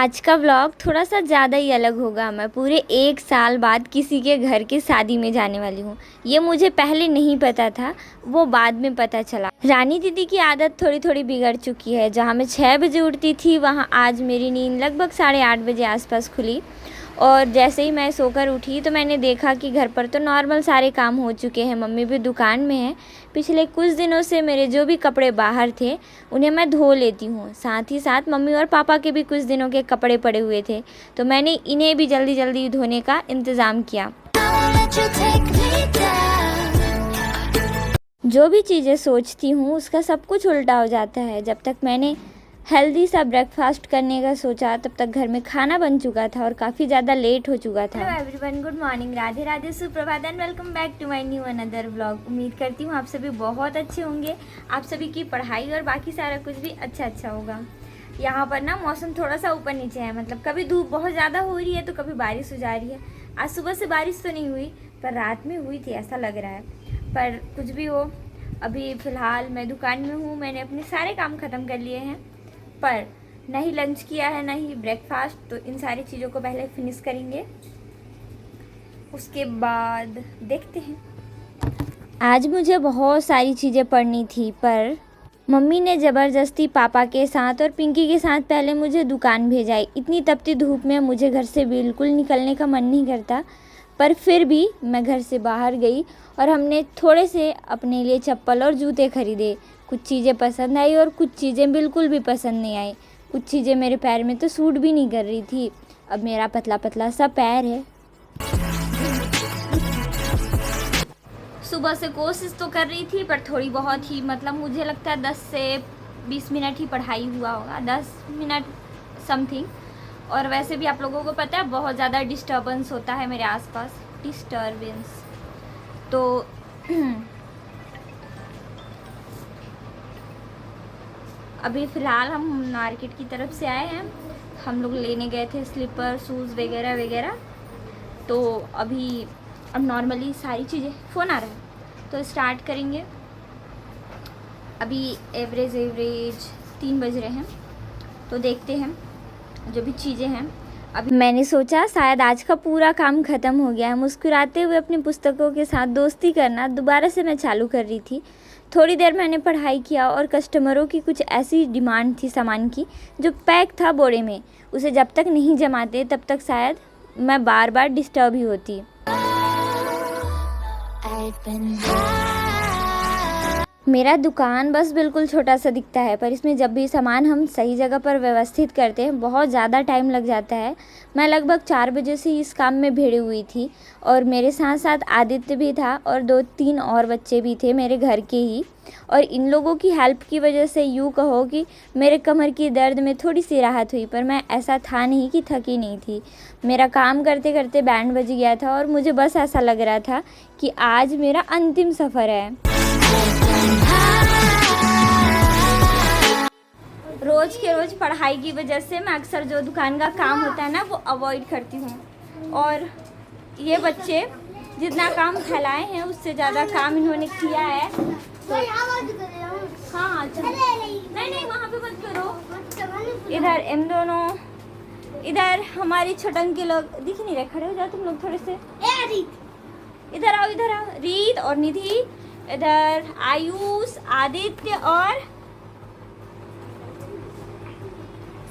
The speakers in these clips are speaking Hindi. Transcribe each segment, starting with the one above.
आज का व्लॉग थोड़ा सा ज़्यादा ही अलग होगा। मैं पूरे 1 साल बाद किसी के घर की शादी में जाने वाली हूँ। ये मुझे पहले नहीं पता था, वो बाद में पता चला। रानी दीदी की आदत थोड़ी थोड़ी बिगड़ चुकी है। जहाँ मैं 6 बजे उठती थी, वहाँ आज मेरी नींद लगभग 8:30 बजे आसपास खुली। और जैसे ही मैं सोकर उठी तो मैंने देखा कि घर पर तो नॉर्मल सारे काम हो चुके हैं, मम्मी भी दुकान में है। पिछले कुछ दिनों से मेरे जो भी कपड़े बाहर थे उन्हें मैं धो लेती हूँ। साथ ही साथ मम्मी और पापा के भी कुछ दिनों के कपड़े पड़े हुए थे, तो मैंने इन्हें भी जल्दी जल्दी धोने का इंतज़ाम किया। जो भी चीज़ें सोचती हूँ उसका सब कुछ उल्टा हो जाता है। जब तक मैंने हेल्दी सा ब्रेकफास्ट करने का सोचा तब तक घर में खाना बन चुका था और काफ़ी ज़्यादा लेट हो चुका था। Hello everyone, good morning, Radhe Radhe, सुप्रभात and welcome back to my new another vlog. उम्मीद करती हूँ आप सभी बहुत अच्छे होंगे, आप सभी की पढ़ाई और बाकी सारा कुछ भी अच्छा होगा। यहाँ पर ना मौसम थोड़ा सा ऊपर नीचे है, मतलब कभी धूप बहुत ज़्यादा हो रही है तो कभी बारिश हो जा रही है। आज सुबह से बारिश तो नहीं हुई पर रात में हुई थी, ऐसा लग रहा है। पर कुछ भी हो, अभी फ़िलहाल मैं दुकान में हूँ। मैंने अपने सारे काम ख़त्म कर लिए हैं, पर ना ही लंच किया है ना ही ब्रेकफास्ट। तो इन सारी चीज़ों को पहले फिनिश करेंगे, उसके बाद देखते हैं। आज मुझे बहुत सारी चीज़ें पढ़नी थी, पर मम्मी ने ज़बरदस्ती पापा के साथ और पिंकी के साथ पहले मुझे दुकान भेजा। इतनी तपती धूप में मुझे घर से बिल्कुल निकलने का मन नहीं करता, पर फिर भी मैं घर से बाहर गई और हमने थोड़े से अपने लिए चप्पल और जूते खरीदे। कुछ चीज़ें पसंद आई और कुछ चीज़ें बिल्कुल भी पसंद नहीं आई। कुछ चीज़ें मेरे पैर में तो सूट भी नहीं कर रही थी। अब मेरा पतला पतला सा पैर है। सुबह से कोशिश तो कर रही थी पर थोड़ी बहुत ही, मतलब मुझे लगता है 10 से 20 मिनट ही पढ़ाई हुआ होगा, 10 मिनट समथिंग। और वैसे भी आप लोगों को पता है बहुत ज़्यादा डिस्टर्बेंस होता है मेरे आसपास, डिस्टर्बेंस। तो अभी फ़िलहाल हम मार्केट की तरफ से आए हैं। हम लोग लेने गए थे स्लीपर, शूज़ वगैरह वगैरह। तो अभी अब नॉर्मली सारी चीज़ें, फ़ोन आ रहा है तो स्टार्ट करेंगे। अभी एवरेज 3 बज रहे हैं, तो देखते हैं जो भी चीज़ें हैं। अभी मैंने सोचा शायद आज का पूरा काम ख़त्म हो गया है। मुस्कुराते हुए अपनी पुस्तकों के साथ दोस्ती करना दोबारा से मैं चालू कर रही थी। थोड़ी देर मैंने पढ़ाई किया और कस्टमरों की कुछ ऐसी डिमांड थी सामान की जो पैक था बोरे में। उसे जब तक नहीं जमाते तब तक शायद मैं बार बार डिस्टर्ब ही होती। मेरा दुकान बस बिल्कुल छोटा सा दिखता है, पर इसमें जब भी सामान हम सही जगह पर व्यवस्थित करते हैं बहुत ज़्यादा टाइम लग जाता है। मैं लगभग 4 बजे से इस काम में भिड़ी हुई थी और मेरे साथ साथ आदित्य भी था और 2-3 और बच्चे भी थे मेरे घर के ही। और इन लोगों की हेल्प की वजह से यूँ कहो कि मेरे कमर की दर्द में थोड़ी सी राहत हुई, पर मैं ऐसा था नहीं कि थकी नहीं थी। मेरा काम करते करते बैंड बज गया था और मुझे बस ऐसा लग रहा था कि आज मेरा अंतिम सफ़र है। रोज़ के रोज़ पढ़ाई की वजह से मैं अक्सर जो दुकान का काम होता है ना वो अवॉइड करती हूँ। और ये बच्चे जितना काम फैलाए हैं उससे ज़्यादा काम इन्होंने किया है। तो हाँ चलो, नहीं वहाँ पे मत करो। इधर इन दोनों, इधर हमारी छोटन के लोग दिख नहीं रहे, खड़े हो जाओ तुम लोग थोड़े से। इधर आओ रीत और निधि, इधर आयुष, आदित्य और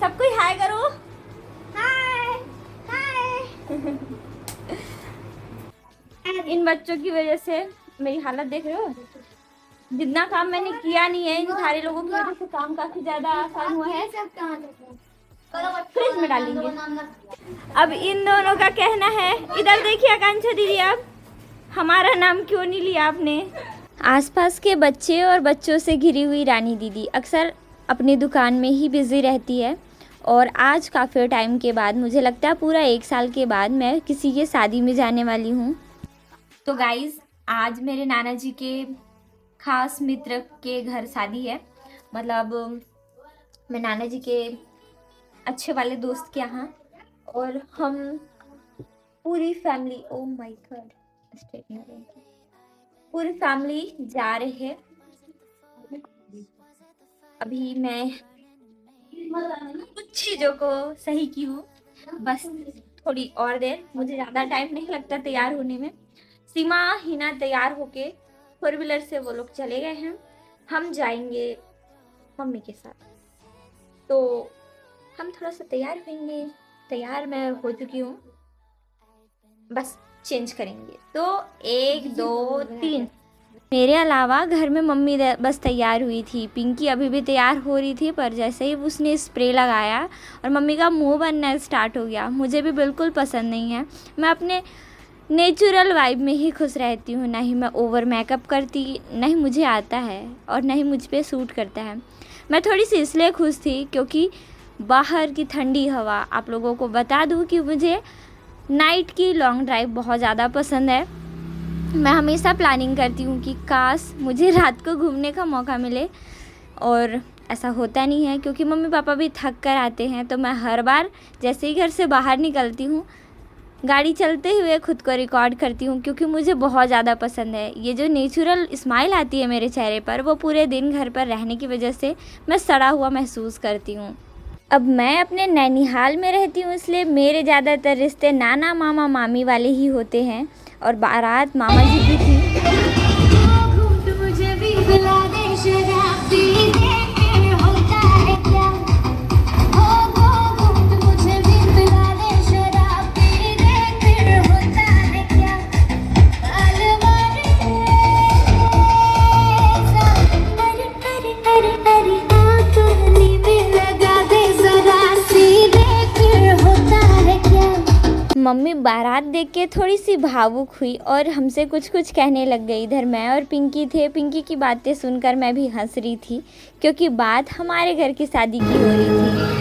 सब कोई हाय करो। हाय इन बच्चों की वजह से मेरी हालत देख रहे हो। जितना काम मैंने किया नहीं है, इन सारे लोगों की वजह से काम काफी ज्यादा आसान हुआ है। फ्रिज में डालेंगे। अब इन दोनों का कहना है, इधर देखिए आकांक्षा दीदी, अब हमारा नाम क्यों नहीं लिया आपने। आसपास के बच्चे और बच्चों से घिरी हुई रानी दीदी अक्सर अपनी दुकान में ही बिज़ी रहती है। और आज काफ़ी टाइम के बाद, मुझे लगता है पूरा 1 साल के बाद, मैं किसी के शादी में जाने वाली हूँ। तो गाइज़, आज मेरे नाना जी के खास मित्र के घर शादी है। मतलब मैं नाना जी के अच्छे वाले दोस्त के यहाँ, और हम पूरी फैमिली, ओ माय गॉड, पूरी फैमिली जा रहे हैं। अभी मैं कुछ चीज़ों को सही की हूँ, बस थोड़ी और देर, मुझे ज़्यादा टाइम नहीं लगता तैयार होने में। सीमा हिना तैयार होके 4 व्हीलर से वो लोग चले गए हैं, हम जाएंगे मम्मी के साथ। तो हम थोड़ा सा तैयार होंगे, तैयार मैं हो चुकी हूँ, बस चेंज करेंगे। तो 1 2 3 मेरे अलावा घर में मम्मी बस तैयार हुई थी। पिंकी अभी भी तैयार हो रही थी, पर जैसे ही उसने स्प्रे लगाया और मम्मी का मुंह बनना स्टार्ट हो गया। मुझे भी बिल्कुल पसंद नहीं है। मैं अपने नेचुरल वाइब में ही खुश रहती हूँ, ना ही मैं ओवर मेकअप करती, ना ही मुझे आता है और ना ही मुझ पे सूट करता है। मैं थोड़ी सी इसलिए खुश थी क्योंकि बाहर की ठंडी हवा, आप लोगों को बता दूँ कि मुझे नाइट की लॉन्ग ड्राइव बहुत ज़्यादा पसंद है। मैं हमेशा प्लानिंग करती हूँ कि काश मुझे रात को घूमने का मौका मिले, और ऐसा होता नहीं है क्योंकि मम्मी पापा भी थक कर आते हैं। तो मैं हर बार जैसे ही घर से बाहर निकलती हूँ, गाड़ी चलते हुए खुद को रिकॉर्ड करती हूँ क्योंकि मुझे बहुत ज़्यादा पसंद है। ये जो नेचुरल स्माइल आती है मेरे चेहरे पर, वो पूरे दिन घर पर रहने की वजह से मैं सड़ा हुआ महसूस करती हूँ। अब मैं अपने नैनीहाल में रहती हूँ, इसलिए मेरे ज़्यादातर रिश्ते नाना मामा मामी वाले ही होते हैं, और बारात मामा जी की थी। मम्मी बारात देख के थोड़ी सी भावुक हुई और हमसे कुछ कुछ कहने लग गई। इधर मैं और पिंकी थे। पिंकी की बातें सुनकर मैं भी हंस रही थी क्योंकि बात हमारे घर की शादी की हो रही थी।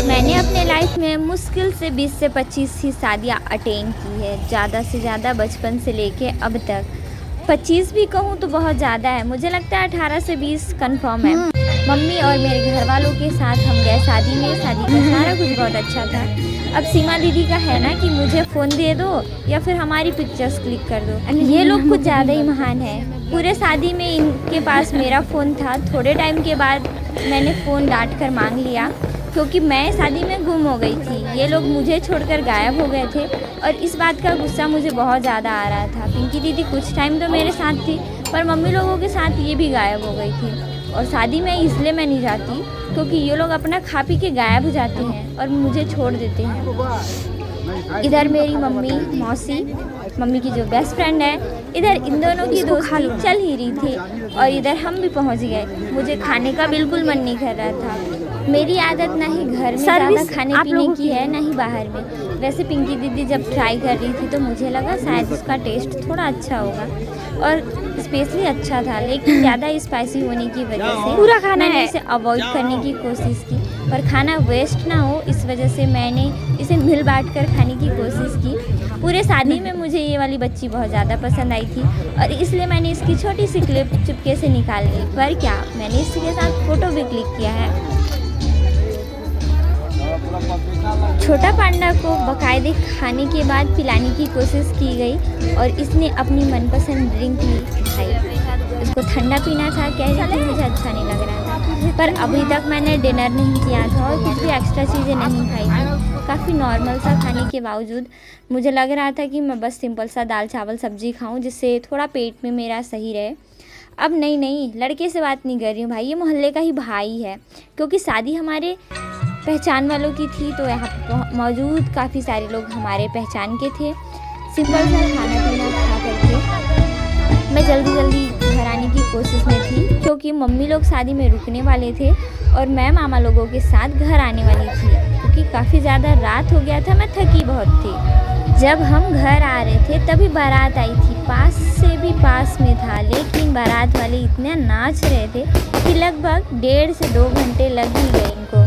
मैंने अपने लाइफ में मुश्किल से 20 से 25 ही शादियाँ अटेंड की है, ज़्यादा से ज़्यादा बचपन से लेके अब तक। 25 भी कहूँ तो बहुत ज़्यादा है, मुझे लगता है 18 से 20 कंफर्म है। मम्मी और मेरे घर वालों के साथ हम गए शादी में। शादी का सारा कुछ बहुत अच्छा था। अब सीमा दीदी का है ना कि मुझे फ़ोन दे दो या फिर हमारी पिक्चर्स क्लिक कर दो। ये लोग कुछ ज़्यादा ही महान है। पूरे शादी में इनके पास मेरा फ़ोन था। थोड़े टाइम के बाद मैंने फ़ोन डांट कर मांग लिया क्योंकि मैं शादी में गुम हो गई थी। ये लोग मुझे छोड़कर गायब हो गए थे और इस बात का गुस्सा मुझे बहुत ज़्यादा आ रहा था। पिंकी दीदी कुछ टाइम तो मेरे साथ थी, पर मम्मी लोगों के साथ ये भी गायब हो गई थी। और शादी में इसलिए मैं नहीं जाती क्योंकि ये लोग अपना खा पी के गायब हो जाते हैं और मुझे छोड़ देते हैं। इधर मेरी मम्मी, मौसी, मम्मी की जो बेस्ट फ्रेंड है, इधर इन दोनों की दोस्ती चल ही रही थी और इधर हम भी पहुंच गए। मुझे खाने का बिल्कुल मन नहीं कर रहा था। मेरी आदत ना ही घर में ज़्यादा खाने पीने की है, ना ही बाहर में। वैसे पिंकी दीदी जब ट्राई कर रही थी तो मुझे लगा शायद इसका टेस्ट थोड़ा अच्छा होगा, और स्पेशली अच्छा था, लेकिन ज़्यादा स्पाइसी होने की वजह से पूरा खाना मैंने इसे अवॉइड करने की कोशिश की। पर खाना वेस्ट ना हो इस वजह से मैंने इसे मिल बांट कर खाने की कोशिश की। पूरे शादी में मुझे ये वाली बच्ची बहुत ज़्यादा पसंद आई थी और इसलिए मैंने इसकी छोटी सी क्लिप चुपके से निकाल ली। पर क्या, मैंने इसके साथ फ़ोटो भी क्लिक किया है। छोटा पांडा को बाकायदे खाने के बाद पिलाने की कोशिश की गई और इसने अपनी मनपसंद ड्रिंक ली खाई। इसको ठंडा पीना था, कह रही थी मुझे अच्छा नहीं लग रहा था। पर अभी तक मैंने डिनर नहीं किया था और कुछ भी एक्स्ट्रा चीज़ें नहीं खाई थी। काफ़ी नॉर्मल सा खाने के बावजूद मुझे लग रहा था कि मैं बस सिंपल सा दाल चावल सब्जी खाऊं जिससे थोड़ा पेट में मेरा सही रहे। अब नहीं, लड़के से बात नहीं कर रही हूँ भाई, ये मोहल्ले का ही भाई है। क्योंकि शादी हमारे पहचान वालों की थी तो यहाँ मौजूद काफ़ी सारे लोग हमारे पहचान के थे। सिंपल सा खाना पीना खा करके मैं जल्दी घर आने की कोशिश में थी क्योंकि मम्मी लोग शादी में रुकने वाले थे और मैं मामा लोगों के साथ घर आने वाली थी क्योंकि काफ़ी ज़्यादा रात हो गया था, मैं थकी बहुत थी। जब हम घर आ रहे थे तभी बारात आई थी, पास से भी पास में था, लेकिन बारात वाले इतने नाच रहे थे कि लगभग 1.5 से 2 घंटे लग ही गए इनको।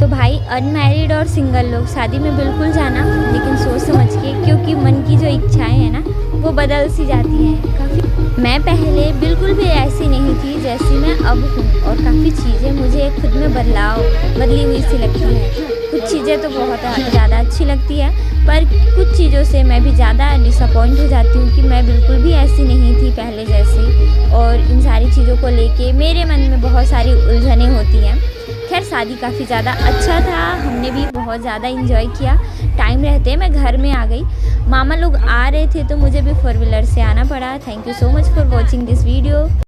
तो भाई अनमैरिड और सिंगल लोग शादी में बिल्कुल जाना, लेकिन सोच समझ के, क्योंकि मन की जो इच्छाएं हैं ना वो बदल सी जाती हैं काफ़ी। मैं पहले बिल्कुल भी ऐसी नहीं थी जैसी मैं अब हूँ, और काफ़ी चीज़ें मुझे खुद में बदली हुई सी लगती है। कुछ चीज़ें तो बहुत ज़्यादा अच्छी लगती है, पर कुछ चीज़ों से मैं भी ज़्यादा डिसअपॉइंट हो जाती हूँ कि मैं बिल्कुल भी ऐसी नहीं थी पहले जैसी, और इन सारी चीज़ों को लेके मेरे मन में बहुत सारी उलझनें होती हैं। खैर शादी काफ़ी ज़्यादा अच्छा था, हमने भी बहुत ज़्यादा इंजॉय किया। टाइम रहते मैं घर में आ गई, मामा लोग आ रहे थे तो मुझे भी 4 व्हीलर से आना पड़ा। Thank you so much for watching this video.